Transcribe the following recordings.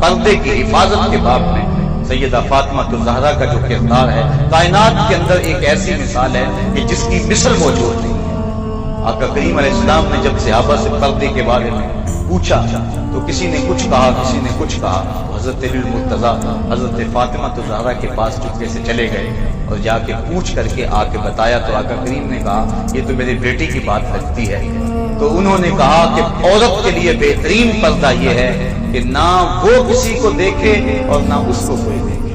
पर्दे की हिफाजत के बाब में सैयदा फातिमा ज़हरा का जो किरदार है, कायनात के अंदर एक ऐसी मिसाल है कि जिसकी मिसल मौजूद नहीं है। आका करीम अलैहिस्सलाम ने जब सहाबा से पर्दे के बारे में पूछा तो किसी ने कुछ कहा, किसी ने कुछ कहा। हजरत अली मुर्तज़ा हजरत फातिमा ज़हरा के पास चुपके से चले गए और जाके पूछ करके आके बताया तो आका करीम ने कहा ये तो मेरी बेटी की बात लगती है। तो उन्होंने कहा कि औरत के लिए बेहतरीन पर्दा ये है कि ना वो किसी को देखे और ना उसको कोई देखे।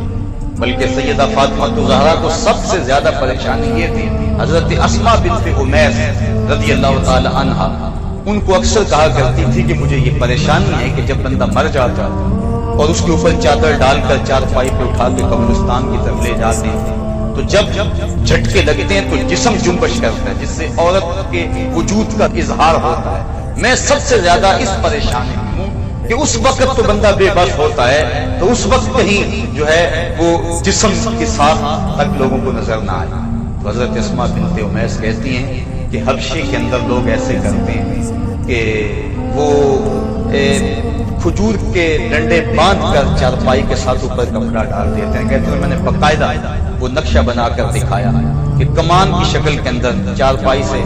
बल्कि सैयदा फातिमा ज़हरा को सबसे ज्यादा परेशानी ये थी, हजरत अस्मा बिन्त उमैस रज़ियल्लाहु ताला अन्हा उनको अक्सर कहा करती थी कि मुझे ये परेशानी है कि जब बंदा मर जाता और उसके ऊपर चादर डालकर चारपाई पे उठा के कब्रिस्तान की तरफ ले जाते हैं तो जब झटके लगते हैं तो जिस्म जुम्बश करता है, जिससे औरत के वजूद का इजहार होता है। मैं सबसे ज्यादा इस परेशानी में हूँ कि उस वक्त तो बंदा बेबस होता है तो उस वक्त कहीं जो है वो जिस्म के साथ तक लोगों को नजर ना आए। तो हजरत अस्मा बिन्त उमैस कहती हैं कि हबशे के अंदर लोग ऐसे करते हैं कि वो खजूर के डंडे बांध कर चारपाई के साथ ऊपर कपड़ा डाल देते हैं। कहते हैं मैंने बकायदा वो नक्शा बनाकर दिखाया कि कमान की शक्ल के अंदर चारपाई से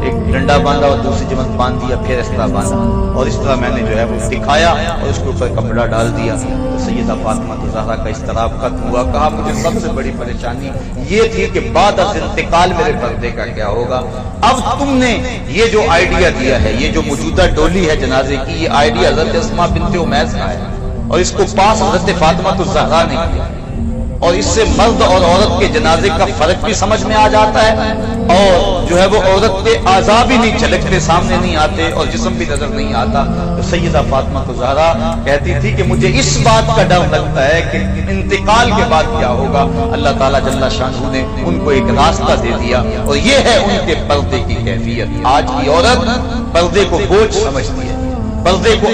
एक डंडा बांधा और दूसरी जमत बांध दिया, फिर इस तरह बांधा और इस तरह मैंने जो है वो दिखाया और उसके ऊपर कपड़ा डाल दिया। तो सैयदा फातिमा ज़हरा का इस्तराब खत्म हुआ। कहा मुझे सबसे बड़ी परेशानी ये थी कि बाद अज़ इंतकाल मेरे पर्दे का क्या होगा। अब तुमने ये जो आइडिया दिया है, ये जो मौजूदा डोली है जनाजे की, ये आइडिया हज़रत अस्मा बिन्त उमैस का है और इसको पास हज़रत फातिमा ज़हरा ने किया और इससे मर्द और औरत के जनाजे का फर्क भी समझ में आ जाता है और जो है वो औरत के आज़ा भी नहीं झलकते, सामने नहीं आते और जिस्म भी नजर नहीं आता। तो सैयदा फातिमा ज़हरा कहती थी कि मुझे इस बात का डर लगता है कि इंतकाल के बाद क्या होगा। अल्लाह ताला जल्ला शानहू ने उनको एक रास्ता दे दिया और ये है उनके पर्दे की कैफियत। आज की औरत पर्दे को बोझ समझती है, पर्दे को